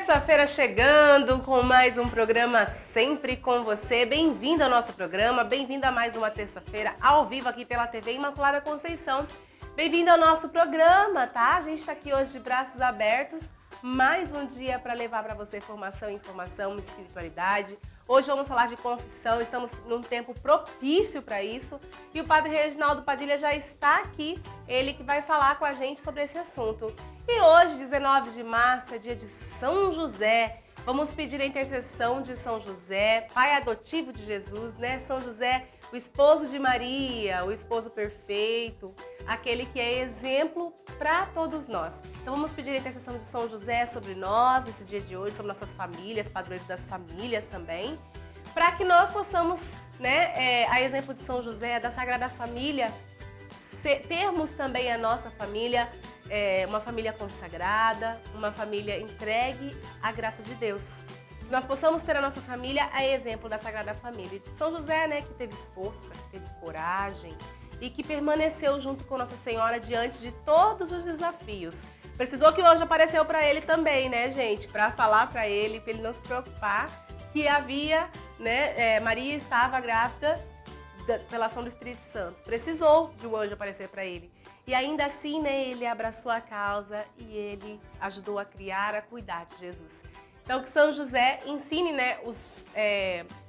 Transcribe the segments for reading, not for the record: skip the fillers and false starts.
Terça-feira chegando com mais um programa Sempre com Você. Bem-vindo ao nosso programa, bem-vindo a mais uma terça-feira ao vivo aqui pela TV Imaculada Conceição. Bem-vindo ao nosso programa, tá? A gente está aqui hoje de braços abertos, mais um dia para levar para você informação, espiritualidade. Hoje vamos falar de confissão, estamos num tempo propício para isso e o Padre Reginaldo Padilha já está aqui, ele que vai falar com a gente sobre esse assunto. E hoje, 19 de março, é dia de São José. Vamos pedir a intercessão de São José, pai adotivo de Jesus, né? São José, o esposo de Maria, o esposo perfeito, aquele que é exemplo para todos nós. Então vamos pedir a intercessão de São José sobre nós, esse dia de hoje, sobre nossas famílias, padrões das famílias também, para que nós possamos, né, a exemplo de São José, da Sagrada Família, termos também a nossa família, uma família consagrada, uma família entregue à graça de Deus. Que nós possamos ter a nossa família a exemplo da Sagrada Família. São José, né, que teve força, que teve coragem e que permaneceu junto com Nossa Senhora diante de todos os desafios. Precisou que o anjo apareceu para ele também, né, gente? Para falar para ele não se preocupar que havia, né, Maria estava grávida pela ação do Espírito Santo. Precisou de um anjo aparecer para ele. E ainda assim, né, ele abraçou a causa e ele ajudou a criar, a cuidar de Jesus. Então, que São José ensine, né,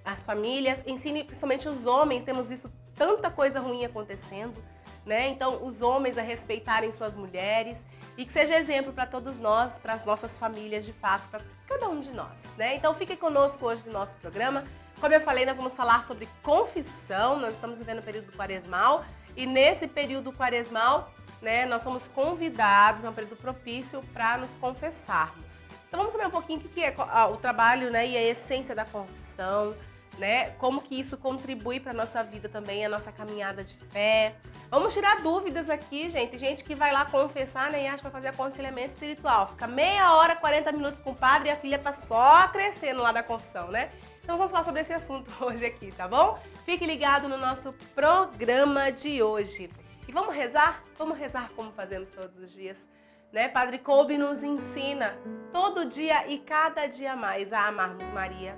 as famílias, ensine principalmente os homens. Temos visto tanta coisa ruim acontecendo, né? Então, os homens a respeitarem suas mulheres e que seja exemplo para todos nós, para as nossas famílias, de fato, para cada um de nós, né? Então, fique conosco hoje no nosso programa. Como eu falei, nós vamos falar sobre confissão. Nós estamos vivendo o período quaresmal e nesse período quaresmal, né, nós somos convidados, é um período propício para nos confessarmos. Então vamos saber um pouquinho o que é o trabalho, né, e a essência da confissão, né, como que isso contribui para a nossa vida também, a nossa caminhada de fé. Vamos tirar dúvidas aqui, gente. Tem gente que vai lá confessar, né, e acha que vai fazer aconselhamento espiritual. Fica meia hora, 40 minutos com o padre e a filha tá só crescendo lá da confissão, né? Então vamos falar sobre esse assunto hoje aqui, tá bom? Fique ligado no nosso programa de hoje. E vamos rezar? Vamos rezar como fazemos todos os dias, né? Padre Kolbe nos ensina todo dia e cada dia mais a amarmos Maria,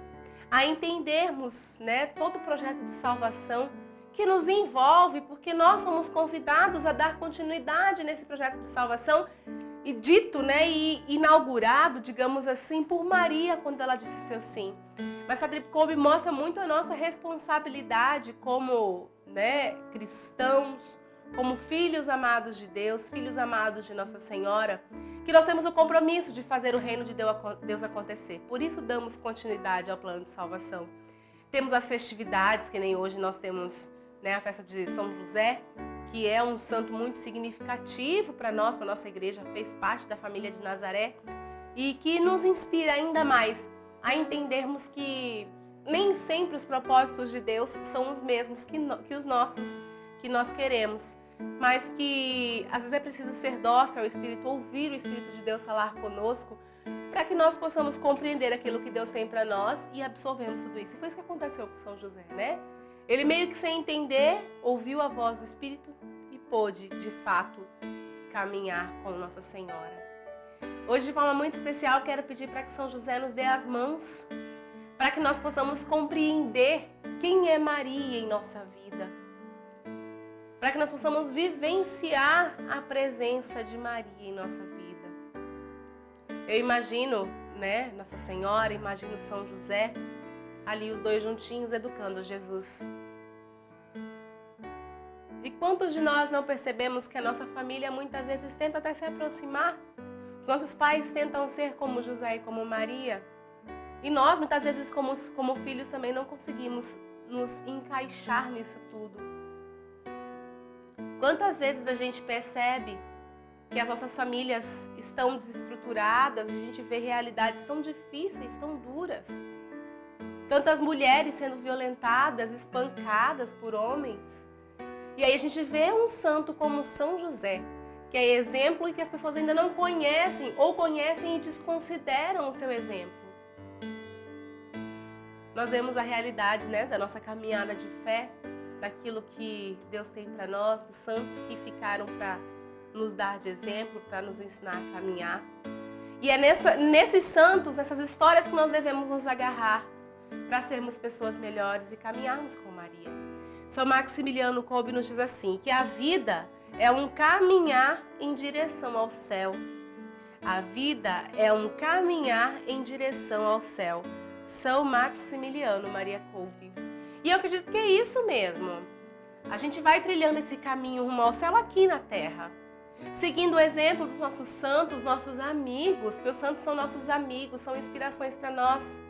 a entendermos, né, todo o projeto de salvação que nos envolve, porque nós somos convidados a dar continuidade nesse projeto de salvação e dito, né, e inaugurado, digamos assim, por Maria quando ela disse o seu sim. Mas Padre Kolbe mostra muito a nossa responsabilidade como, né, cristãos, como filhos amados de Deus, filhos amados de Nossa Senhora, que nós temos o compromisso de fazer o reino de Deus acontecer. Por isso damos continuidade ao plano de salvação. Temos as festividades, que nem hoje nós temos, né, a festa de São José, que é um santo muito significativo para nós, para a nossa igreja, fez parte da família de Nazaré e que nos inspira ainda mais a entendermos que nem sempre os propósitos de Deus são os mesmos que os nossos, que nós queremos, mas que às vezes é preciso ser dócil ao Espírito, ouvir o Espírito de Deus falar conosco, para que nós possamos compreender aquilo que Deus tem para nós e absorvermos tudo isso. E foi isso que aconteceu com São José, né? Ele meio que sem entender, ouviu a voz do Espírito e pôde, de fato, caminhar com Nossa Senhora. Hoje, de forma muito especial, quero pedir para que São José nos dê as mãos, para que nós possamos compreender quem é Maria em nossa vida, para que nós possamos vivenciar a presença de Maria em nossa vida. Eu imagino, né, Nossa Senhora, imagino São José, ali os dois juntinhos educando Jesus. E quantos de nós não percebemos que a nossa família muitas vezes tenta até se aproximar? Os nossos pais tentam ser como José e como Maria. E nós, muitas vezes, como filhos, também não conseguimos nos encaixar nisso tudo. Quantas vezes a gente percebe que as nossas famílias estão desestruturadas, a gente vê realidades tão difíceis, tão duras. Tantas mulheres sendo violentadas, espancadas por homens. E aí a gente vê um santo como São José, que é exemplo e que as pessoas ainda não conhecem ou conhecem e desconsideram o seu exemplo. Nós vemos a realidade, né, da nossa caminhada de fé, daquilo que Deus tem para nós, dos santos que ficaram para nos dar de exemplo, para nos ensinar a caminhar. E é nesses santos, nessas histórias que nós devemos nos agarrar para sermos pessoas melhores e caminharmos com Maria. São Maximiliano Kolbe nos diz assim, que a vida é um caminhar em direção ao céu. A vida é um caminhar em direção ao céu. São Maximiliano Maria Kolbe. E eu acredito que é isso mesmo. A gente vai trilhando esse caminho rumo ao céu aqui na Terra. Seguindo o exemplo dos nossos santos, nossos amigos, porque os santos são nossos amigos, são inspirações para nós.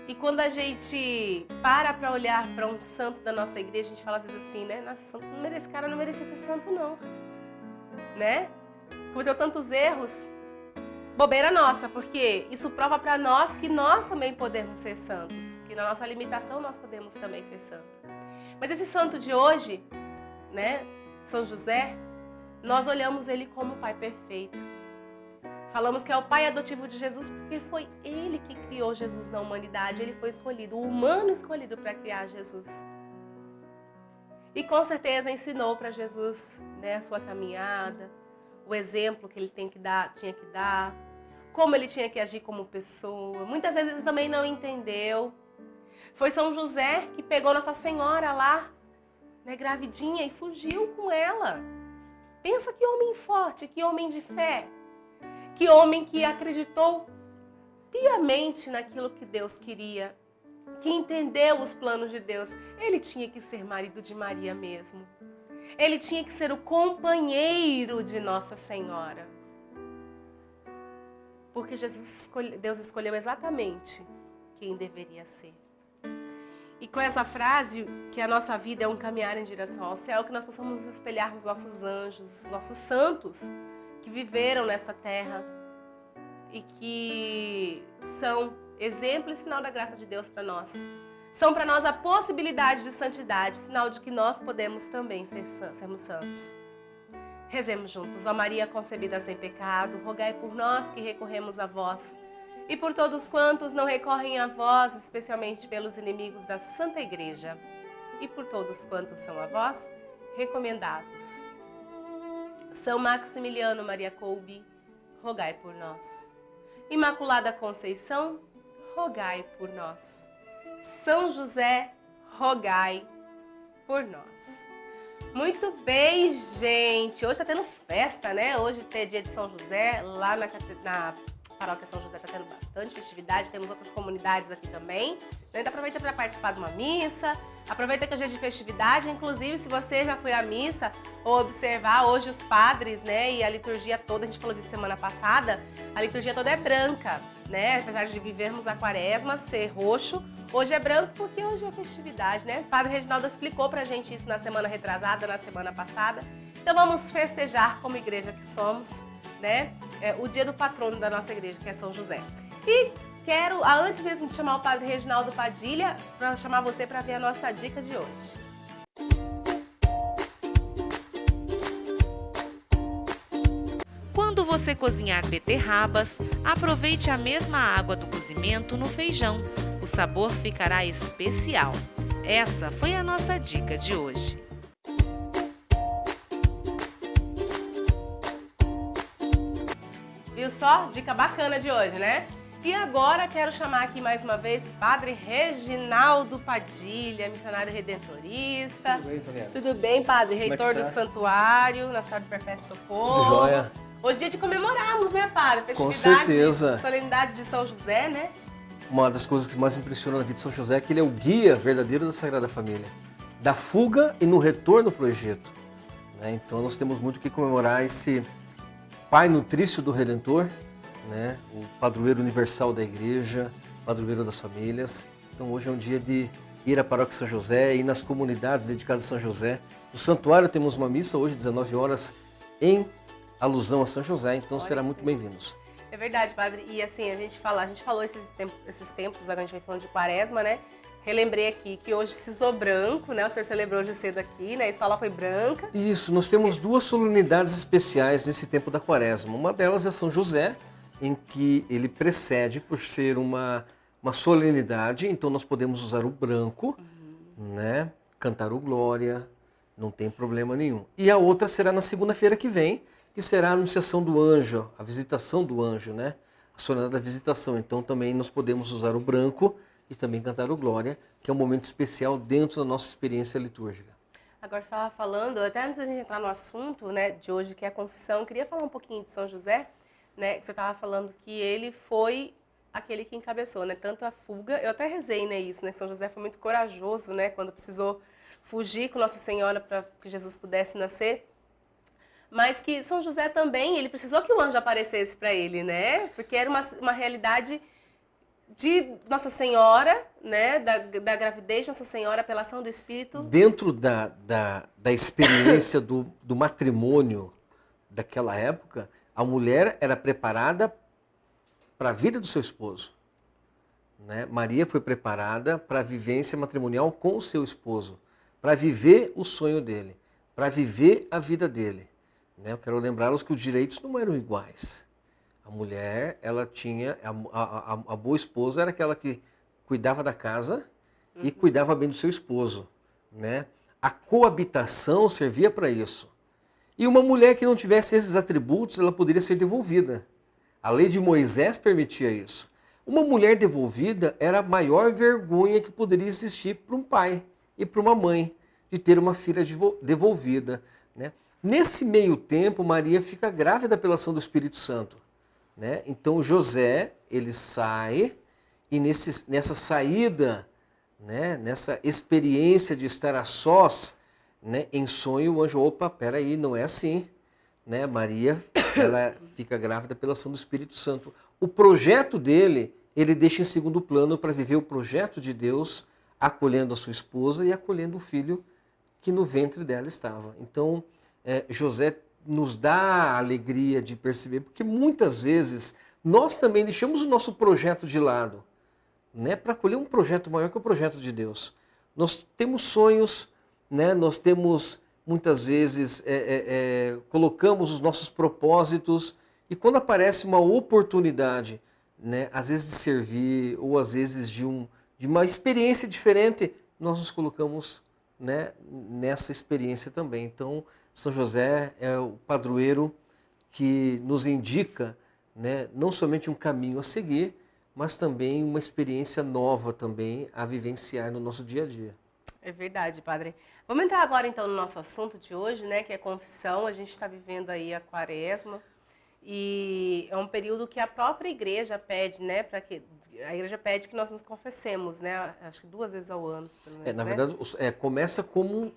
E quando a gente para olhar para um santo da nossa igreja, a gente fala às vezes assim, né? Nossa, esse cara não merecia ser santo não, né? Cometeu tantos erros, bobeira nossa, porque isso prova para nós que nós também podemos ser santos, que na nossa limitação nós podemos também ser santos. Mas esse santo de hoje, né? São José, nós olhamos ele como o pai perfeito. Falamos que é o pai adotivo de Jesus porque foi ele que criou Jesus na humanidade. Ele foi escolhido, o humano escolhido para criar Jesus. E com certeza ensinou para Jesus, né, a sua caminhada, o exemplo que ele tinha que dar, como ele tinha que agir como pessoa. Muitas vezes também não entendeu. Foi São José que pegou Nossa Senhora lá, né, gravidinha, e fugiu com ela. Pensa que homem forte, que homem de fé, que homem que acreditou piamente naquilo que Deus queria, que entendeu os planos de Deus. Ele tinha que ser marido de Maria mesmo. Ele tinha que ser o companheiro de Nossa Senhora. Porque Deus escolheu exatamente quem deveria ser. E com essa frase, que a nossa vida é um caminhar em direção ao céu, que nós possamos nos espelhar nos nossos anjos, nossos santos, que viveram nessa terra e que são exemplo e sinal da graça de Deus para nós. São para nós a possibilidade de santidade, sinal de que nós podemos também sermos santos. Rezemos juntos. Ó Maria concebida sem pecado, rogai por nós que recorremos a vós. E por todos quantos não recorrem a vós, especialmente pelos inimigos da Santa Igreja. E por todos quantos são a vós, recomendados. São Maximiliano Maria Kolbe, rogai por nós. Imaculada Conceição, rogai por nós. São José, rogai por nós. Muito bem, gente. Hoje está tendo festa, né? Hoje é dia de São José, lá na Paróquia São José está tendo bastante festividade, temos outras comunidades aqui também. Então aproveita para participar de uma missa, aproveita que hoje é de festividade, inclusive se você já foi à missa ou observar, hoje os padres, né, e a liturgia toda, a gente falou disso semana passada, a liturgia toda é branca, né, apesar de vivermos a quaresma, ser roxo, hoje é branco porque hoje é festividade, né? O Padre Reginaldo explicou pra gente isso na semana retrasada, na semana passada. Então vamos festejar como igreja que somos, né? O dia do patrono da nossa igreja, que é São José. E quero, antes mesmo de chamar o Padre Reginaldo Padilha, para chamar você para ver a nossa dica de hoje. Quando você cozinhar beterrabas, aproveite a mesma água do cozimento no feijão. O sabor ficará especial. Essa foi a nossa dica de hoje. Viu só? Dica bacana de hoje, né? E agora quero chamar aqui mais uma vez Padre Reginaldo Padilha, missionário redentorista. Tudo bem, Toniana? Tudo bem, Padre? Reitor do Santuário, Nossa Senhora do Perpétuo Socorro. Tudo jóia. Hoje é dia de comemorarmos, né, Padre? Com Festividade, certeza. solenidade de São José, né? Uma das coisas que mais impressiona na vida de São José é que ele é o guia verdadeiro da Sagrada Família, da fuga e no retorno para o Egito. Né? Então nós temos muito que comemorar esse pai nutrício do Redentor, né? O padroeiro universal da igreja, padroeiro das famílias. Então hoje é um dia de ir à Paróquia São José, ir nas comunidades dedicadas a São José. No santuário temos uma missa hoje, 19 horas, em alusão a São José, então será muito bem-vindos. É verdade, Padre. E assim, a gente falou esses tempos, agora a gente vem falando de quaresma, né? Relembrei aqui que hoje se usou branco, né? O senhor celebrou hoje cedo aqui, né? A escola foi branca. Isso, nós temos duas solenidades especiais nesse tempo da quaresma. Uma delas é São José, em que ele precede por ser uma solenidade, então nós podemos usar o branco, né? Cantar o Glória, não tem problema nenhum. E a outra será na segunda-feira que vem, que será a anunciação do anjo, a visitação do anjo, né? A solenidade da visitação. Então também nós podemos usar o branco e também cantar o Glória, que é um momento especial dentro da nossa experiência litúrgica. Agora você estava falando, até antes da gente entrar no assunto, né, de hoje, que é a confissão, eu queria falar um pouquinho de São José, né, que você estava falando que ele foi aquele que encabeçou, né, tanto a fuga, eu até rezei, né, isso, né, que São José foi muito corajoso, né, quando precisou fugir com Nossa Senhora para que Jesus pudesse nascer, mas que São José também, ele precisou que o anjo aparecesse para ele, né, porque era uma realidade de Nossa Senhora, né, da gravidez de Nossa Senhora pela ação do Espírito. Dentro da experiência do matrimônio daquela época, a mulher era preparada para a vida do seu esposo. Né? Maria foi preparada para a vivência matrimonial com o seu esposo, para viver o sonho dele, para viver a vida dele. Né? Eu quero lembrá-los que os direitos não eram iguais. A mulher, ela tinha, a boa esposa era aquela que cuidava da casa e cuidava bem do seu esposo, né? A coabitação servia para isso. E uma mulher que não tivesse esses atributos, ela poderia ser devolvida. A lei de Moisés permitia isso. Uma mulher devolvida era a maior vergonha que poderia existir para um pai e para uma mãe, de ter uma filha devolvida, né? Nesse meio tempo, Maria fica grávida pela ação do Espírito Santo. Né? Então José, ele sai e nessa saída, né? Nessa experiência de estar a sós, né? Em sonho, o anjo, opa, peraí, não é assim. Né? Maria, ela fica grávida pela ação do Espírito Santo. O projeto dele, ele deixa em segundo plano para viver o projeto de Deus, acolhendo a sua esposa e acolhendo o filho que no ventre dela estava. Então, José nos dá a alegria de perceber, porque muitas vezes nós também deixamos o nosso projeto de lado, né, para acolher um projeto maior que o projeto de Deus. Nós temos sonhos, né, nós temos muitas vezes, colocamos os nossos propósitos e quando aparece uma oportunidade, né, às vezes de servir ou às vezes de uma experiência diferente, nós nos colocamos, né, nessa experiência também. Então, São José é o padroeiro que nos indica, né, não somente um caminho a seguir, mas também uma experiência nova também a vivenciar no nosso dia a dia. É verdade, padre. Vamos entrar agora então no nosso assunto de hoje, né, que é confissão. A gente está vivendo aí a Quaresma e é um período que a própria igreja pede, né, para que a igreja pede que nós nos confessemos, né, acho que 2 vezes ao ano. Pelo menos, na né? verdade, começa como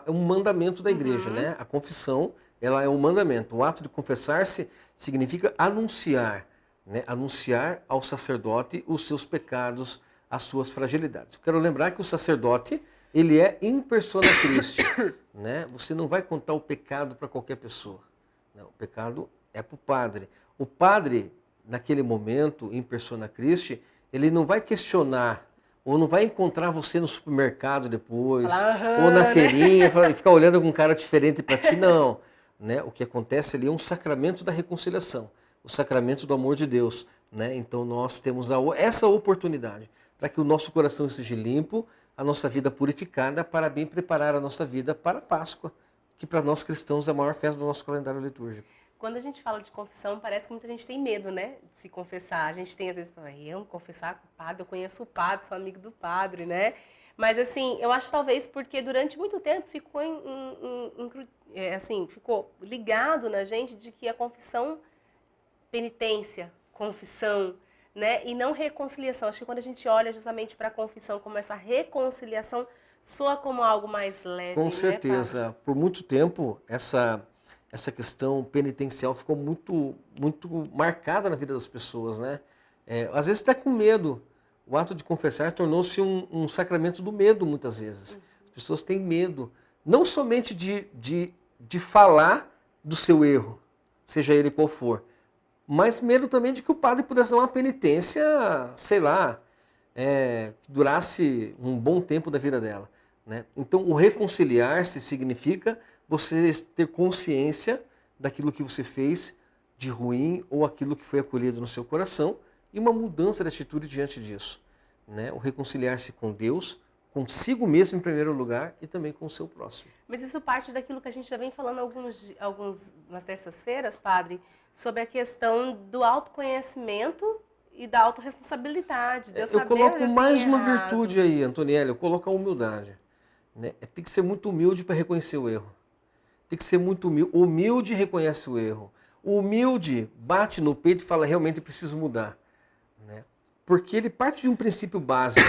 um mandamento da igreja, né? A confissão, ela é um mandamento. O ato de confessar-se significa anunciar, né? Anunciar ao sacerdote os seus pecados, as suas fragilidades. Eu quero lembrar que o sacerdote, ele é in persona Christi, né? Você não vai contar o pecado para qualquer pessoa. Não, o pecado é para o padre. O padre, naquele momento, in persona Christi, ele não vai questionar ou não vai encontrar você no supermercado depois, ou na feirinha, e ficar olhando com um cara diferente para ti, não. Né? O que acontece ali é um sacramento da reconciliação, o sacramento do amor de Deus. Né? Então nós temos essa oportunidade para que o nosso coração esteja limpo, a nossa vida purificada, para bem preparar a nossa vida para a Páscoa, que para nós cristãos é a maior festa do nosso calendário litúrgico. Quando a gente fala de confissão, parece que muita gente tem medo, né, de se confessar. A gente tem, às vezes, eu confessar com o padre, eu conheço o padre, sou amigo do padre, né? Mas, assim, eu acho talvez porque durante muito tempo ficou, ficou ligado na gente de que a confissão, penitência, confissão, né, e não reconciliação. Acho que quando a gente olha justamente para a confissão como essa reconciliação, soa como algo mais leve, Com certeza. Né, por muito tempo, essa questão penitencial ficou muito, muito marcada na vida das pessoas, né? Às vezes até com medo. O ato de confessar tornou-se um sacramento do medo, muitas vezes. As pessoas têm medo, não somente de falar do seu erro, seja ele qual for, mas medo também de que o padre pudesse dar uma penitência, sei lá, que durasse um bom tempo da vida dela. Né? Então, o reconciliar-se significa você ter consciência daquilo que você fez de ruim ou aquilo que foi acolhido no seu coração e uma mudança de atitude diante disso. Né? O reconciliar-se com Deus, consigo mesmo em primeiro lugar e também com o seu próximo. Mas isso parte daquilo que a gente já vem falando nas terças-feiras, padre, sobre a questão do autoconhecimento e da autorresponsabilidade. Eu coloco mais uma virtude aí, Antoniela, eu coloco a humildade. Né? Tem que ser muito humilde para reconhecer o erro. Tem que ser muito humilde. Humilde reconhece o erro. O humilde bate no peito e fala, realmente preciso mudar. Né? Porque ele parte de um princípio básico,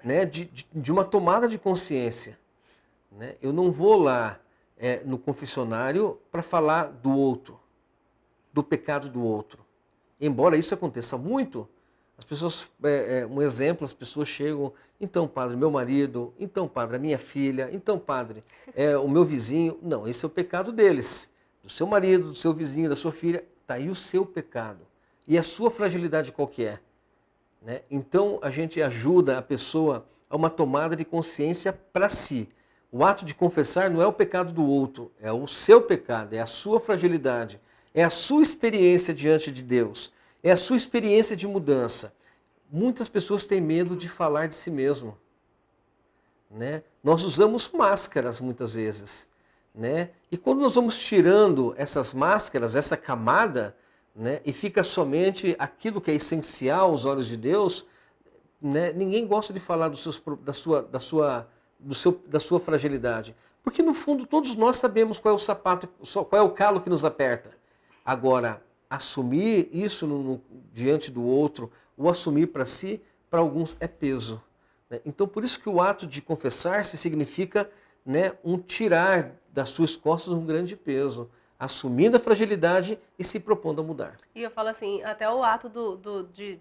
né? de uma tomada de consciência. Né? Eu não vou lá no confessionário para falar do outro, do pecado do outro. Embora isso aconteça muito, as pessoas, um exemplo, as pessoas chegam, então padre, meu marido, então padre, a minha filha, então padre, o meu vizinho. Não, esse é o pecado deles, do seu marido, do seu vizinho, da sua filha, está aí o seu pecado. E a sua fragilidade qual que é? Né? Então a gente ajuda a pessoa a uma tomada de consciência para si. O ato de confessar não é o pecado do outro, é o seu pecado, é a sua fragilidade, é a sua experiência diante de Deus, é a sua experiência de mudança. Muitas pessoas têm medo de falar de si mesmo. Né? Nós usamos máscaras muitas vezes. Né? E quando nós vamos tirando essas máscaras, essa camada, né, e fica somente aquilo que é essencial aos olhos de Deus, né, ninguém gosta de falar da sua fragilidade. Porque no fundo todos nós sabemos qual é o sapato, qual é o calo que nos aperta. Agora, assumir isso diante do outro, ou assumir para si, para alguns é peso. Né? Então, por isso que o ato de confessar-se significa, né, um tirar das suas costas um grande peso, assumindo a fragilidade e se propondo a mudar. E eu falo assim, até o ato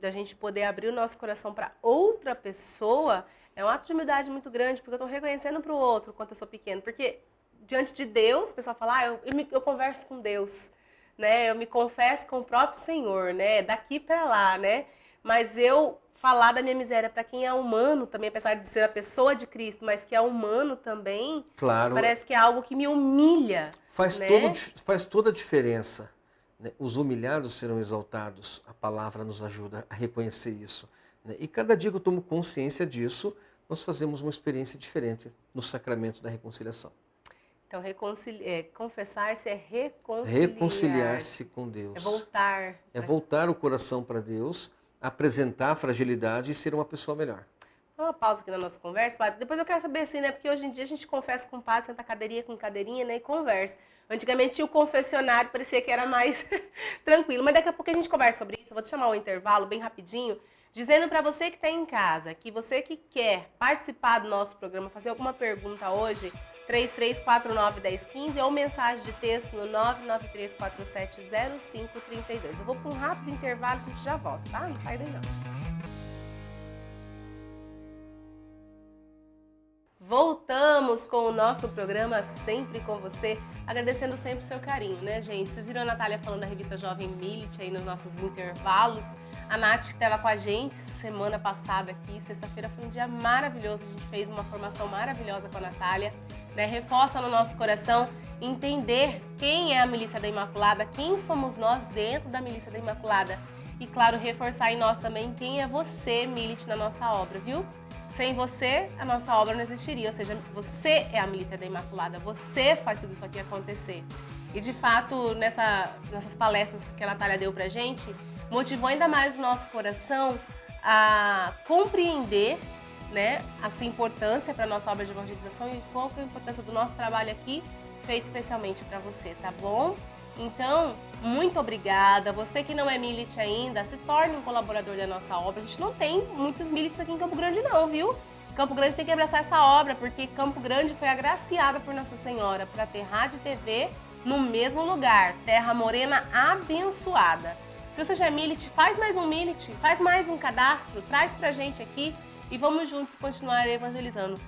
da gente poder abrir o nosso coração para outra pessoa é um ato de humildade muito grande, porque eu estou reconhecendo para o outro quanto eu sou pequeno. Porque diante de Deus, o pessoal fala, eu converso com Deus. Né, eu me confesso com o próprio Senhor, né, daqui para lá, né, mas eu falar da minha miséria para quem é humano também, apesar de ser a pessoa de Cristo, mas que é humano também, claro, parece que é algo que me humilha. Faz toda a diferença. Né? Os humilhados serão exaltados, a palavra nos ajuda a reconhecer isso. Né? E cada dia que eu tomo consciência disso, nós fazemos uma experiência diferente no sacramento da reconciliação. Então, confessar-se é reconciliar-se com Deus. É voltar. É voltar o coração para Deus, apresentar a fragilidade e ser uma pessoa melhor. Uma pausa aqui na nossa conversa, padre. Depois eu quero saber assim, né? Porque hoje em dia a gente confessa com o padre, senta cadeirinha com cadeirinha, né? E conversa. Antigamente o confessionário parecia que era mais tranquilo. Mas daqui a pouco a gente conversa sobre isso. Eu vou te chamar um intervalo bem rapidinho, dizendo para você que está em casa, que você que quer participar do nosso programa, fazer alguma pergunta hoje, 33491015 ou mensagem de texto no 993470532. Eu vou para um rápido intervalo e a gente já volta, tá? Não sai daí não. Voltamos com o nosso programa Sempre com Você, agradecendo sempre o seu carinho, né, gente? Vocês viram a Natália falando da revista Jovem Millet aí nos nossos intervalos. A Nath estava com a gente semana passada aqui, sexta-feira foi um dia maravilhoso, a gente fez uma formação maravilhosa com a Natália, né? Reforça no nosso coração entender quem é a Milícia da Imaculada, quem somos nós dentro da Milícia da Imaculada. E, claro, reforçar em nós também quem é você, Millet, na nossa obra, viu? Sem você, a nossa obra não existiria, ou seja, você é a Milícia da Imaculada, você faz tudo isso aqui acontecer. E, de fato, nessas palestras que a Natália deu pra gente, motivou ainda mais o nosso coração a compreender, né, a sua importância para a nossa obra de evangelização e qual que é a importância do nosso trabalho aqui, feito especialmente para você, tá bom? Então, muito obrigada. Você que não é Millet ainda, se torne um colaborador da nossa obra. A gente não tem muitos Millets aqui em Campo Grande não, viu? Campo Grande tem que abraçar essa obra, porque Campo Grande foi agraciada por Nossa Senhora para ter rádio e TV no mesmo lugar. Terra Morena abençoada. Se você já é Millet, faz mais um Millet, faz mais um cadastro, traz pra gente aqui e vamos juntos continuar evangelizando.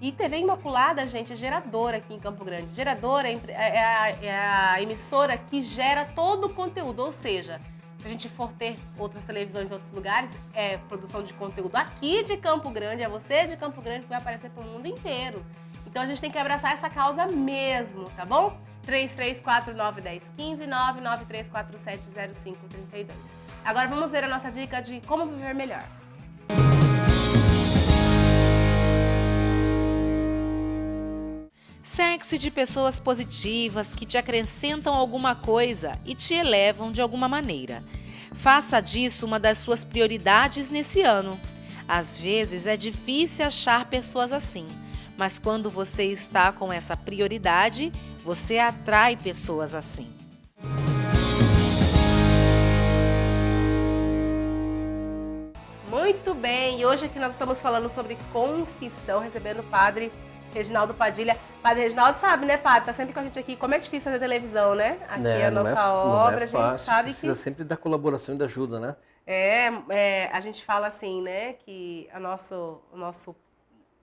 E TV Imaculada, gente, é geradora aqui em Campo Grande. Geradora é a emissora que gera todo o conteúdo, ou seja, se a gente for ter outras televisões em outros lugares, é produção de conteúdo aqui de Campo Grande, é você de Campo Grande que vai aparecer para o mundo inteiro. Então a gente tem que abraçar essa causa mesmo, tá bom? 33491015, 993470532. Agora vamos ver a nossa dica de como viver melhor. Cerque-se de pessoas positivas que te acrescentam alguma coisa e te elevam de alguma maneira. Faça disso uma das suas prioridades nesse ano. Às vezes é difícil achar pessoas assim, mas quando você está com essa prioridade, você atrai pessoas assim. Muito bem, e hoje aqui nós estamos falando sobre confissão, recebendo o Padre Reginaldo Padilha. Padre Reginaldo sabe, né, Padre? Tá sempre com a gente aqui. Como é difícil fazer televisão, né? Aqui é a nossa obra, a gente sabe que... Precisa sempre da colaboração e da ajuda, né? A gente fala assim, né, que o nosso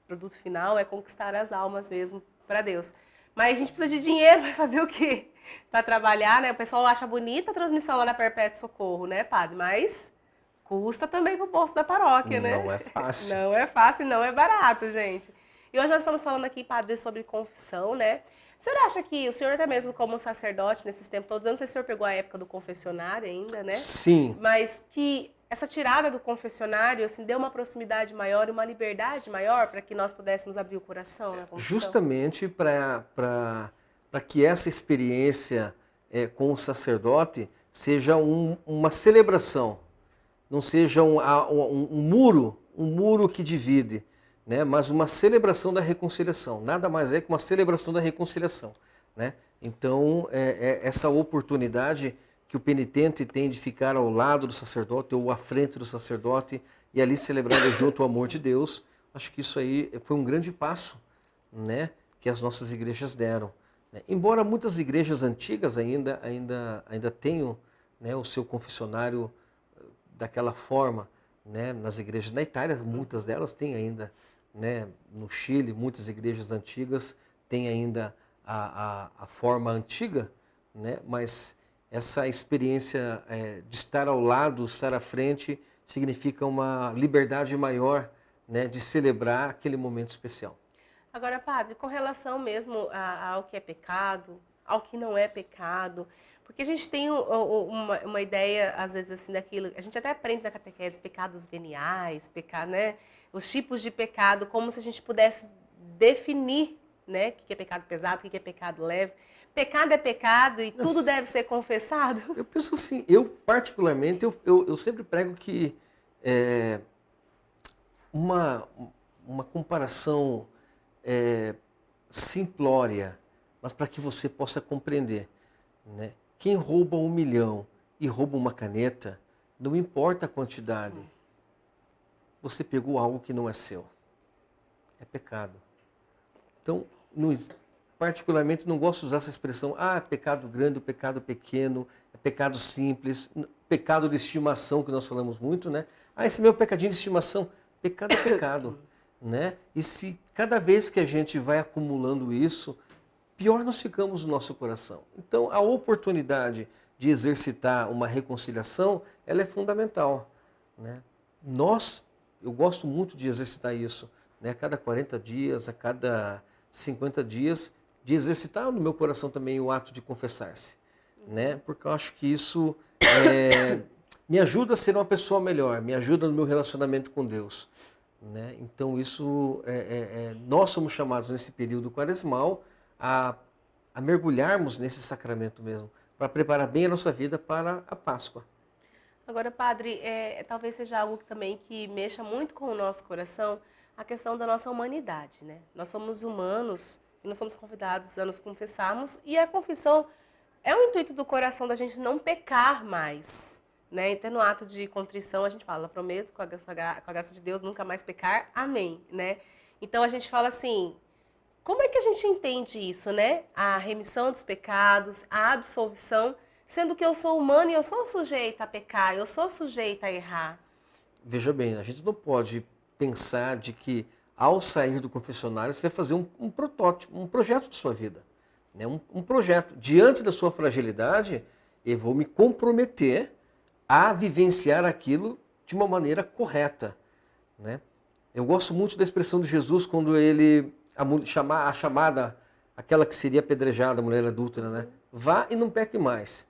produto final é conquistar as almas mesmo para Deus. Mas a gente precisa de dinheiro, vai fazer o quê? Para trabalhar, né? O pessoal acha bonita a transmissão lá da Perpétuo Socorro, né, Padre? Mas custa também pro bolso da paróquia, né? Não é fácil. Não é fácil, não é barato, gente. E hoje nós estamos falando aqui, Padre, sobre confissão, né? O senhor acha que, o senhor até mesmo como sacerdote nesses tempos todos, eu não sei se o senhor pegou a época do confessionário ainda, né? Sim. Mas que essa tirada do confessionário, assim, deu uma proximidade maior e uma liberdade maior para que nós pudéssemos abrir o coração na confissão? Justamente para que essa experiência com o sacerdote seja uma celebração, não seja um muro que divide, né? Mas uma celebração da reconciliação. Nada mais é que uma celebração da reconciliação, né? Então, essa oportunidade que o penitente tem de ficar ao lado do sacerdote ou à frente do sacerdote e ali celebrando junto o amor de Deus, acho que isso aí foi um grande passo, né, que as nossas igrejas deram, né? Embora muitas igrejas antigas ainda tenham, né, o seu confessionário daquela forma, né, nas igrejas da Itália, muitas delas têm ainda, né, no Chile, muitas igrejas antigas têm ainda a forma antiga, né, mas essa experiência de estar ao lado, estar à frente, significa uma liberdade maior, né, de celebrar aquele momento especial. Agora, Padre, com relação mesmo ao que é pecado, ao que não é pecado, porque a gente tem uma ideia, às vezes, assim, daquilo, a gente até aprende na catequese, pecados veniais, né, os tipos de pecado, como se a gente pudesse definir, né, o que é pecado pesado, o que é pecado leve. Pecado é pecado e tudo deve ser confessado? Eu penso assim, eu particularmente, eu sempre prego que uma comparação simplória, mas para que você possa compreender, né? Quem rouba 1 milhão e rouba uma caneta, não importa a quantidade, você pegou algo que não é seu. É pecado. Então, particularmente não gosto de usar essa expressão, pecado grande, pecado pequeno, pecado simples, pecado de estimação, que nós falamos muito, né? Esse é meu pecadinho de estimação. Pecado é pecado, né? E se cada vez que a gente vai acumulando isso, pior nós ficamos no nosso coração. Então, a oportunidade de exercitar uma reconciliação, ela é fundamental, né? Eu gosto muito de exercitar isso, né? A cada 40 dias, a cada 50 dias, de exercitar no meu coração também o ato de confessar-se, né? Porque eu acho que isso me ajuda a ser uma pessoa melhor, me ajuda no meu relacionamento com Deus, né? Então isso, nós somos chamados nesse período quaresmal a mergulharmos nesse sacramento mesmo, para preparar bem a nossa vida para a Páscoa. Agora, Padre, talvez seja algo também que mexa muito com o nosso coração, a questão da nossa humanidade, né? Nós somos humanos e nós somos convidados a nos confessarmos, e a confissão é o intuito do coração da gente não pecar mais, né? Então, no ato de contrição, a gente fala, prometo com a graça de Deus nunca mais pecar, amém, né? Então, a gente fala assim, como é que a gente entende isso, né? A remissão dos pecados, a absolvição, sendo que eu sou humano e eu sou sujeita a pecar, eu sou sujeita a errar. Veja bem, a gente não pode pensar de que ao sair do confessionário você vai fazer um protótipo, um projeto de sua vida, né? Um projeto. Diante da sua fragilidade, eu vou me comprometer a vivenciar aquilo de uma maneira correta, né? Eu gosto muito da expressão de Jesus quando ele a chamada, aquela que seria apedrejada, a mulher adúltera, né? Vá e não peque mais.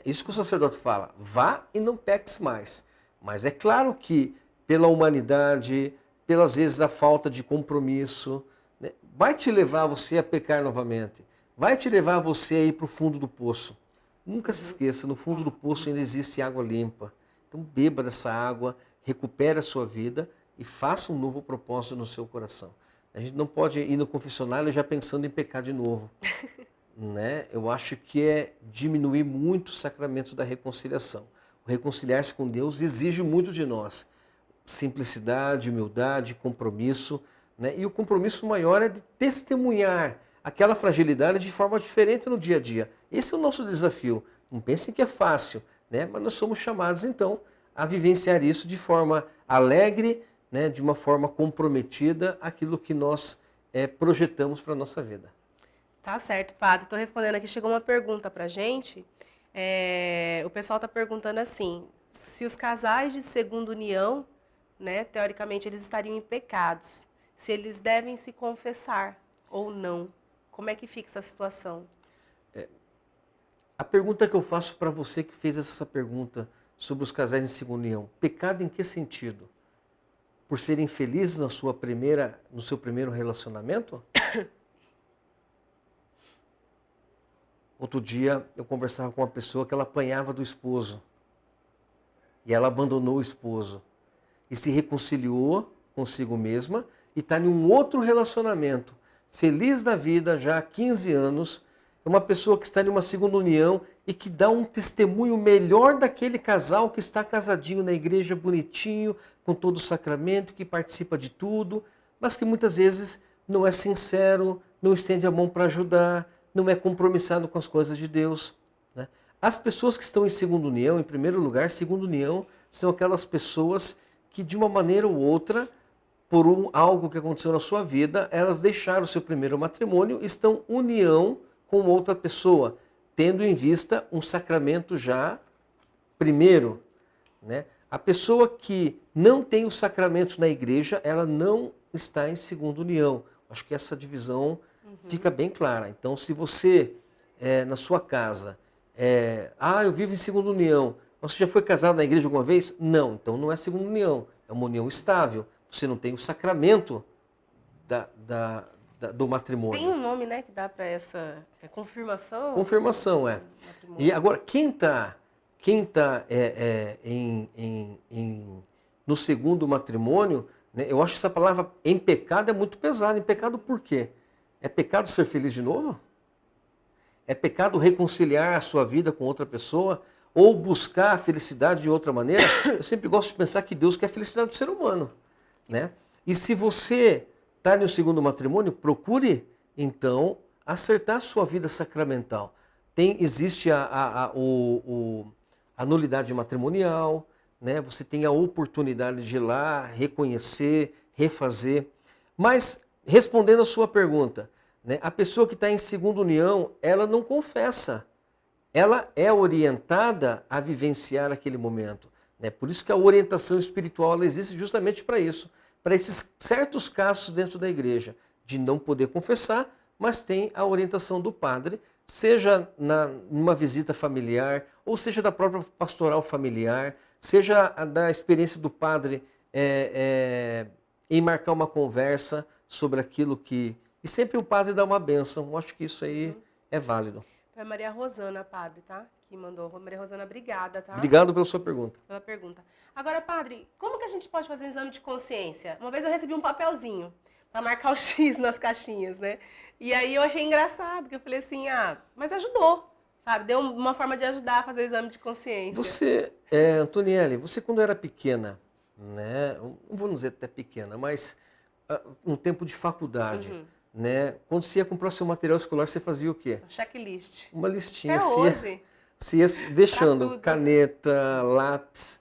Isso que o sacerdote fala, vá e não peques mais. Mas é claro que pela humanidade, pelas vezes a falta de compromisso, né, vai te levar você a pecar novamente. Vai te levar você a ir para o fundo do poço. Nunca se esqueça, no fundo do poço ainda existe água limpa. Então beba dessa água, recupere a sua vida e faça um novo propósito no seu coração. A gente não pode ir no confessionário já pensando em pecar de novo. Né? Eu acho que é diminuir muito o sacramento da reconciliação. O reconciliar-se com Deus exige muito de nós. Simplicidade, humildade, compromisso. Né? E o compromisso maior é de testemunhar aquela fragilidade de forma diferente no dia a dia. Esse é o nosso desafio. Não pensem que é fácil, né? Mas nós somos chamados, então, a vivenciar isso de forma alegre, né? De uma forma comprometida, aquilo que nós projetamos para a nossa vida. Tá certo, padre. Estou respondendo aqui. Chegou uma pergunta para a gente. O pessoal está perguntando assim, se os casais de segunda união, né, teoricamente, eles estariam em pecados, se eles devem se confessar ou não. Como é que fica essa situação? A pergunta que eu faço para você que fez essa pergunta sobre os casais em segunda união, pecado em que sentido? Por serem felizes no seu primeiro relacionamento? Outro dia eu conversava com uma pessoa que ela apanhava do esposo. E ela abandonou o esposo. E se reconciliou consigo mesma e está em um outro relacionamento. Feliz da vida, já há 15 anos. É uma pessoa que está em uma segunda união e que dá um testemunho melhor daquele casal que está casadinho na igreja, bonitinho, com todo o sacramento, que participa de tudo, mas que muitas vezes não é sincero, não estende a mão para ajudar, não é compromissado com as coisas de Deus. Né? As pessoas que estão em segunda união, em primeiro lugar, segunda união, são aquelas pessoas que de uma maneira ou outra, por algo que aconteceu na sua vida, elas deixaram o seu primeiro matrimônio e estão em união com outra pessoa, tendo em vista um sacramento já primeiro. Né? A pessoa que não tem os sacramentos na igreja, ela não está em segunda união. Acho que essa divisão fica bem clara. Então, se você, na sua casa, eu vivo em segunda união, você já foi casado na igreja alguma vez? Não, então não é segunda união, é uma união estável. Você não tem o sacramento do matrimônio. Tem um nome, né, que dá para essa confirmação? Confirmação, E agora, quem tá no segundo matrimônio, né, eu acho que essa palavra em pecado é muito pesada. Em pecado por quê? É pecado ser feliz de novo? É pecado reconciliar a sua vida com outra pessoa? Ou buscar a felicidade de outra maneira? Eu sempre gosto de pensar que Deus quer a felicidade do ser humano. Né? E se você está no segundo matrimônio, procure, então, acertar a sua vida sacramental. Existe a nulidade matrimonial, né? Você tem a oportunidade de ir lá, reconhecer, refazer. Mas, respondendo a sua pergunta, né? A pessoa que está em segunda união, ela não confessa. Ela é orientada a vivenciar aquele momento. Né? Por isso que a orientação espiritual ela existe justamente para isso. Para esses certos casos dentro da igreja, de não poder confessar, mas tem a orientação do padre, seja numa visita familiar, ou seja da própria pastoral familiar, seja da experiência do padre em marcar uma conversa sobre aquilo que... E sempre o padre dá uma bênção. Eu acho que isso aí é válido. É Maria Rosana, padre, tá? Que mandou. Maria Rosana, obrigada, tá? Obrigado pela sua pergunta. Pela pergunta. Agora, padre, como que a gente pode fazer um exame de consciência? Uma vez eu recebi um papelzinho para marcar o X nas caixinhas, né? E aí eu achei engraçado, que eu falei assim, mas ajudou, sabe? Deu uma forma de ajudar a fazer o exame de consciência. Você, Antonielli, você quando era pequena, né? Não vou dizer até pequena, mas no tempo de faculdade, né? Quando você ia comprar seu material escolar, você fazia o quê? Checklist. Uma listinha. Até hoje. Você ia deixando caneta, lápis,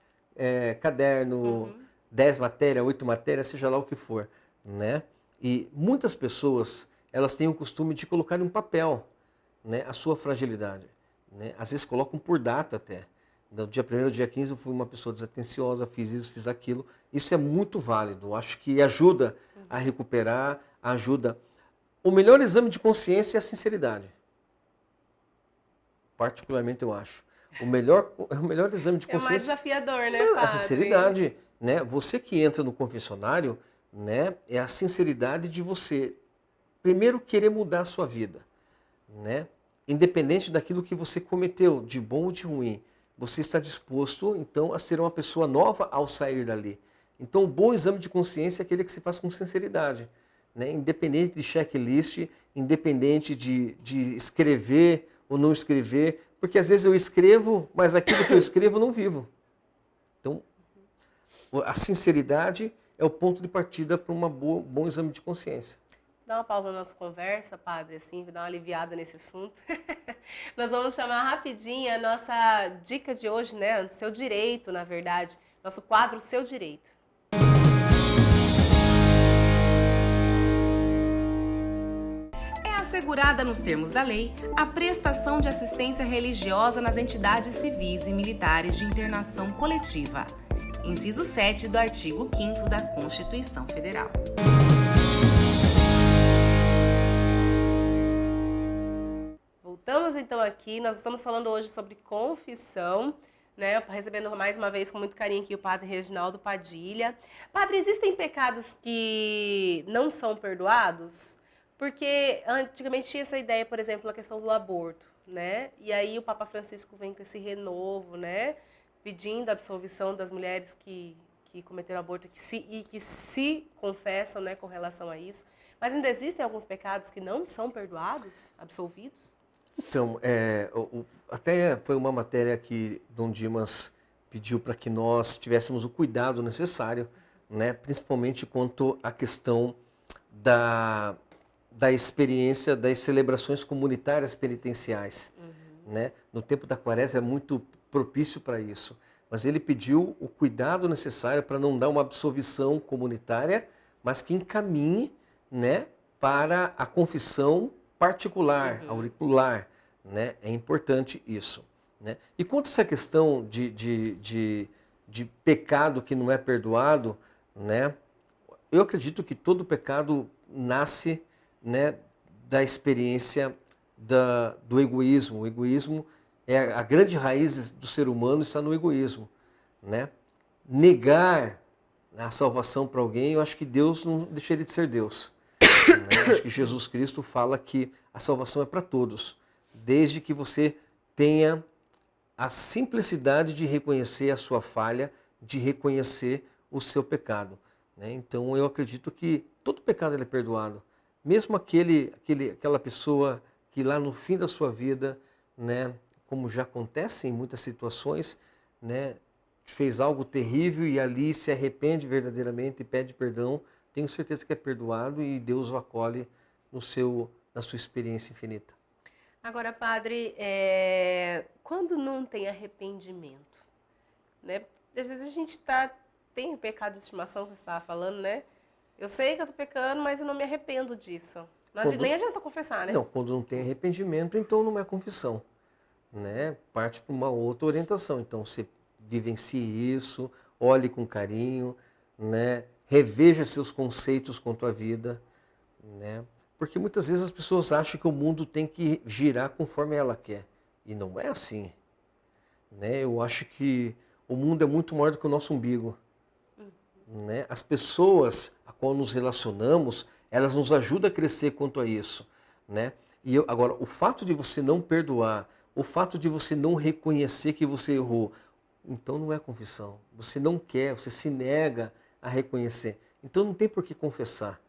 caderno, 10 matérias, 8 matérias, seja lá o que for, né? E muitas pessoas, elas têm o costume de colocar em um papel, né, a sua fragilidade. Né? Às vezes colocam por data até. Do dia 1º ao dia 15 eu fui uma pessoa desatenciosa, fiz isso, fiz aquilo. Isso é muito válido. Acho que ajuda a recuperar, ajuda. O melhor exame de consciência é a sinceridade. Particularmente eu acho. O melhor exame de consciência... É o mais desafiador, né, padre? A sinceridade. Né? Você que entra no confessionário, né, é a sinceridade de você primeiro querer mudar a sua vida, né? Independente daquilo que você cometeu, de bom ou de ruim, você está disposto, então, a ser uma pessoa nova ao sair dali. Então, o bom exame de consciência é aquele que se faz com sinceridade, né? Independente de checklist, independente de escrever ou não escrever, porque às vezes eu escrevo, mas aquilo que eu escrevo eu não vivo. Então, a sinceridade é o ponto de partida para um bom exame de consciência. Dá uma pausa na nossa conversa, padre, assim, dar uma aliviada nesse assunto. Nós vamos chamar rapidinho a nossa dica de hoje, né? Seu direito, na verdade. Nosso quadro Seu Direito. É assegurada nos termos da lei a prestação de assistência religiosa nas entidades civis e militares de internação coletiva. Inciso 7 do artigo 5º da Constituição Federal. Voltamos então aqui, nós estamos falando hoje sobre confissão, né? Recebendo mais uma vez com muito carinho aqui o padre Reginaldo Padilha. Padre, existem pecados que não são perdoados? Porque antigamente tinha essa ideia, por exemplo, a questão do aborto, né? E aí o Papa Francisco vem com esse renovo, né? Pedindo a absolvição das mulheres que cometeram aborto e que se confessam, né, com relação a isso. Mas ainda existem alguns pecados que não são perdoados, absolvidos? Então, até foi uma matéria que Dom Dimas pediu para que nós tivéssemos o cuidado necessário, né, principalmente quanto à questão da experiência das celebrações comunitárias penitenciais. Né? No tempo da Quaresma é muito propício para isso, mas ele pediu o cuidado necessário para não dar uma absolvição comunitária, mas que encaminhe, né, para a confissão particular, auricular, né? É importante isso, né? E quanto a essa questão de pecado que não é perdoado, né? Eu acredito que todo pecado nasce, né, da experiência do egoísmo. O egoísmo é a grande raiz do ser humano, está no egoísmo, né? Negar a salvação para alguém, eu acho que Deus não deixaria de ser Deus. Né? Acho que Jesus Cristo fala que a salvação é para todos, desde que você tenha a simplicidade de reconhecer a sua falha, de reconhecer o seu pecado. Né? Então eu acredito que todo pecado ele é perdoado. Mesmo aquela pessoa que lá no fim da sua vida, né, como já acontece em muitas situações, né, fez algo terrível e ali se arrepende verdadeiramente e pede perdão, tenho certeza que é perdoado e Deus o acolhe na sua experiência infinita. Agora, padre, quando não tem arrependimento, né? Às vezes a gente tem pecado de estimação que você estava falando, né? Eu sei que eu estou pecando, mas eu não me arrependo disso. Nem adianta confessar, né? Não, quando não tem arrependimento, então não é confissão. Né? Parte para uma outra orientação. Então você vivencie isso, olhe com carinho, né? Reveja seus conceitos quanto à vida. Né? Porque muitas vezes as pessoas acham que o mundo tem que girar conforme ela quer. E não é assim. Né? Eu acho que o mundo é muito maior do que o nosso umbigo. Né? As pessoas a qual nos relacionamos, elas nos ajudam a crescer quanto a isso. Né? Agora, o fato de você não perdoar, o fato de você não reconhecer que você errou, então não é confissão. Você não quer, você se nega a reconhecer. Então não tem por que confessar.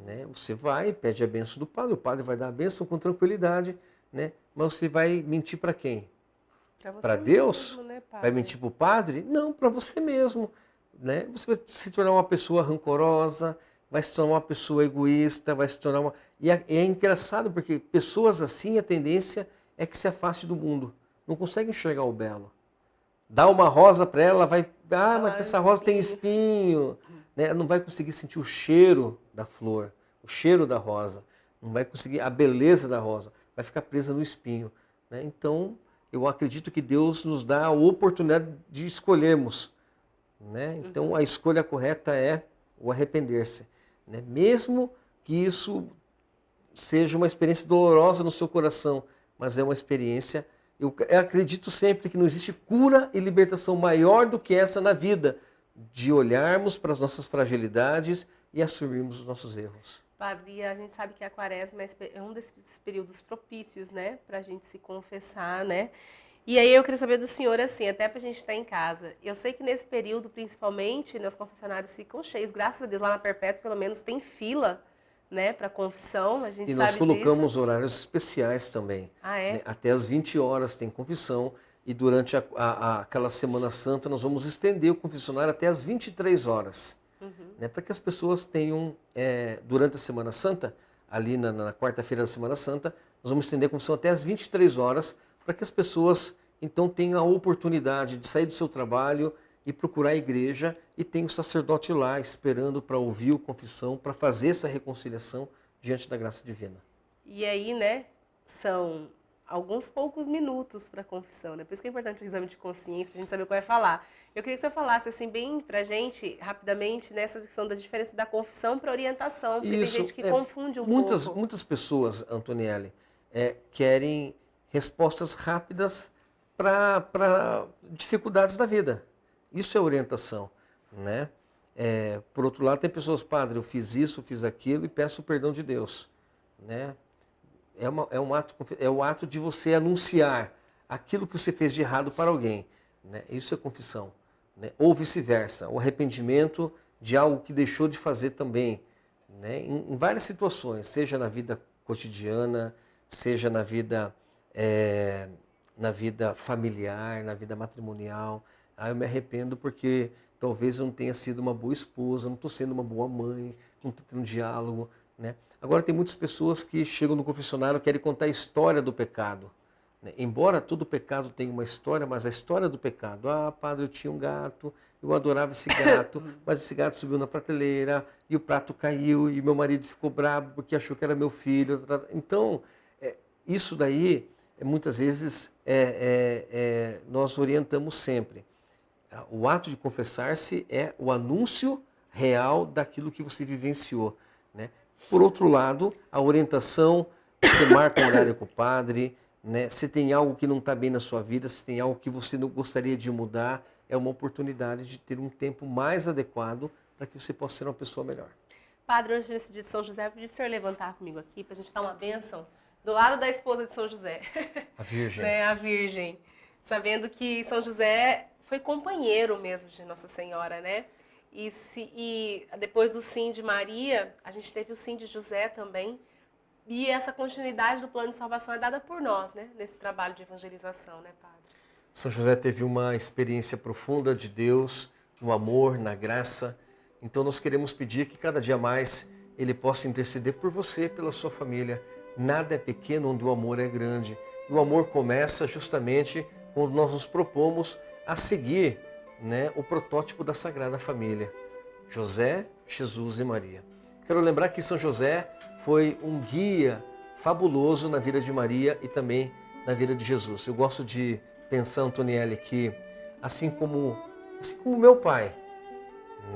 Né? Você vai, pede a bênção do padre, o padre vai dar a bênção com tranquilidade, né? Mas você vai mentir para quem? Para Deus? Mesmo, né, vai mentir para o padre? Não, para você mesmo. Né? Você vai se tornar uma pessoa rancorosa, vai se tornar uma pessoa egoísta, vai se tornar uma... E é engraçado porque pessoas assim, a tendência é que se afaste do mundo. Não consegue enxergar o belo. Dá uma rosa para ela, vai... Ah, mas essa rosa tem espinho. Né? Não vai conseguir sentir o cheiro da flor, o cheiro da rosa. Não vai conseguir a beleza da rosa. Vai ficar presa no espinho. Né? Então, eu acredito que Deus nos dá a oportunidade de escolhermos. Né? Então, a escolha correta é o arrepender-se. Né? Mesmo que isso seja uma experiência dolorosa no seu coração, mas é uma experiência... Eu acredito sempre que não existe cura e libertação maior do que essa na vida, de olharmos para as nossas fragilidades e assumirmos os nossos erros. Padre, a gente sabe que a quaresma é um desses períodos propícios, né, para a gente se confessar, né? E aí eu queria saber do senhor, assim, até para a gente estar em casa. Eu sei que nesse período, principalmente, né, os confessionários ficam cheios. Graças a Deus, lá na Perpétua, pelo menos, tem fila, né, para confissão. A gente E sabe nós colocamos disso. horários especiais também. Ah, é? Né? Até às 20 horas tem confissão. E durante aquela Semana Santa, nós vamos estender o confessionário até às 23 horas. Né? Para que as pessoas tenham, durante a Semana Santa, ali na quarta-feira da Semana Santa, nós vamos estender a confissão até às 23 horas, para que as pessoas, então, tenham a oportunidade de sair do seu trabalho e procurar a igreja e tem o sacerdote lá esperando para ouvir a confissão, para fazer essa reconciliação diante da graça divina. E aí, né, são alguns poucos minutos para a confissão, né? Por isso que é importante o exame de consciência, para a gente saber o que vai falar. Eu queria que você falasse, assim, bem para a gente, rapidamente, nessa questão da diferença da confissão para orientação, porque Isso, tem gente que confunde um pouco. Muitas pessoas, Antonielli, querem respostas rápidas para dificuldades da vida. Isso é orientação, né? Por outro lado, tem pessoas, padre, eu fiz isso, fiz aquilo e peço o perdão de Deus, né? É o ato de você anunciar aquilo que você fez de errado para alguém, né? Isso é confissão, né? Ou vice-versa, o arrependimento de algo que deixou de fazer também, né? Em várias situações, seja na vida cotidiana, seja na vida familiar, na vida matrimonial. Eu me arrependo porque talvez eu não tenha sido uma boa esposa, não estou sendo uma boa mãe, não estou tendo diálogo, né? Agora tem muitas pessoas que chegam no confessionário e querem contar a história do pecado, né? Embora todo pecado tenha uma história, mas a história do pecado. Ah, padre, eu tinha um gato, eu adorava esse gato, mas esse gato subiu na prateleira e o prato caiu e meu marido ficou bravo porque achou que era meu filho. Então, isso daí, muitas vezes, nós orientamos sempre. O ato de confessar-se é o anúncio real daquilo que você vivenciou, né? Por outro lado, a orientação, você marca um horário com o padre, né? Se tem algo que não está bem na sua vida, se tem algo que você não gostaria de mudar, é uma oportunidade de ter um tempo mais adequado para que você possa ser uma pessoa melhor. Padre, hoje nesse dia de São José, eu pedi para o senhor levantar comigo aqui para a gente dar uma bênção do lado da esposa de São José. A Virgem. Né? A Virgem. Sabendo que São José foi companheiro mesmo de Nossa Senhora, né? E depois do sim de Maria, a gente teve o sim de José também. E essa continuidade do plano de salvação é dada por nós, né? Nesse trabalho de evangelização, né, Padre? São José teve uma experiência profunda de Deus, no amor, na graça. Então nós queremos pedir que cada dia mais ele possa interceder por você, pela sua família. Nada é pequeno onde o amor é grande. E o amor começa justamente quando nós nos propomos a seguir, né, o protótipo da Sagrada Família. José, Jesus e Maria. Quero lembrar que São José foi um guia fabuloso na vida de Maria e também na vida de Jesus. Eu gosto de pensar, Antonielli, que assim como meu pai,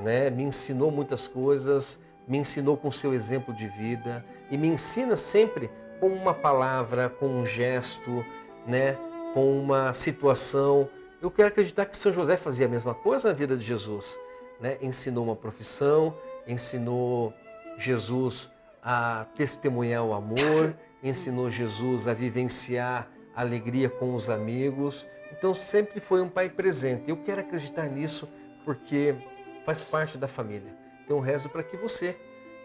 né, me ensinou muitas coisas, me ensinou com seu exemplo de vida e me ensina sempre com uma palavra, com um gesto, né, com uma situação. Eu quero acreditar que São José fazia a mesma coisa na vida de Jesus, né? Ensinou uma profissão, ensinou Jesus a testemunhar o amor, ensinou Jesus a vivenciar a alegria com os amigos. Então sempre foi um pai presente. Eu quero acreditar nisso porque faz parte da família. Então rezo para que você,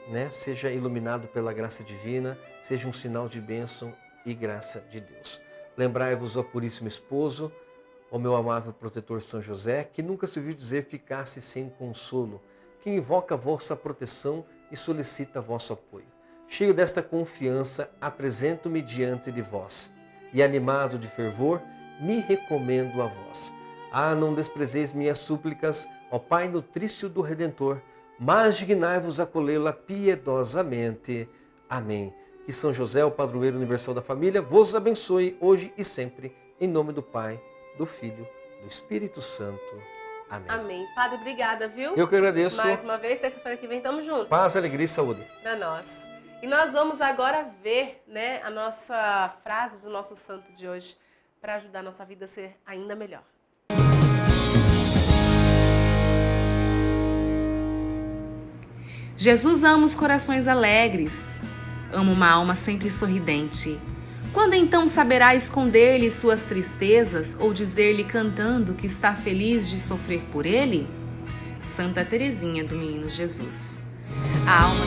né, seja iluminado pela graça divina, seja um sinal de bênção e graça de Deus. Lembrai-vos, ó Puríssimo Esposo, ó meu amável protetor São José, que nunca se ouviu dizer ficasse sem consolo, que invoca a vossa proteção e solicita vosso apoio. Cheio desta confiança, apresento-me diante de vós, e animado de fervor, me recomendo a vós. Ah, não desprezeis minhas súplicas, ó Pai nutrício do Redentor, mas dignai-vos acolhê-la piedosamente. Amém. Que São José, o padroeiro universal da família, vos abençoe hoje e sempre, em nome do Pai, do Filho, do Espírito Santo. Amém. Amém. Padre, obrigada, viu? Eu que agradeço. Mais uma vez, terça-feira que vem, tamo junto. Paz, alegria e saúde. Pra nós. E nós vamos agora ver, né, a nossa frase do nosso santo de hoje, para ajudar a nossa vida a ser ainda melhor. Jesus ama os corações alegres, ama uma alma sempre sorridente. Quando então saberá esconder-lhe suas tristezas ou dizer-lhe cantando que está feliz de sofrer por ele? Santa Teresinha do Menino Jesus. A alma...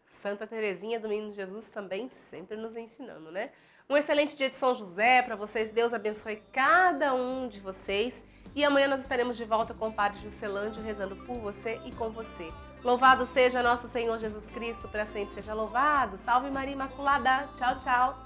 Santa Teresinha do Menino Jesus também sempre nos ensinando, né? Um excelente dia de São José para vocês. Deus abençoe cada um de vocês. E amanhã nós estaremos de volta com o Padre Juscelândio rezando por você e com você. Louvado seja nosso Senhor Jesus Cristo, para sempre seja louvado. Salve Maria Imaculada. Tchau, tchau.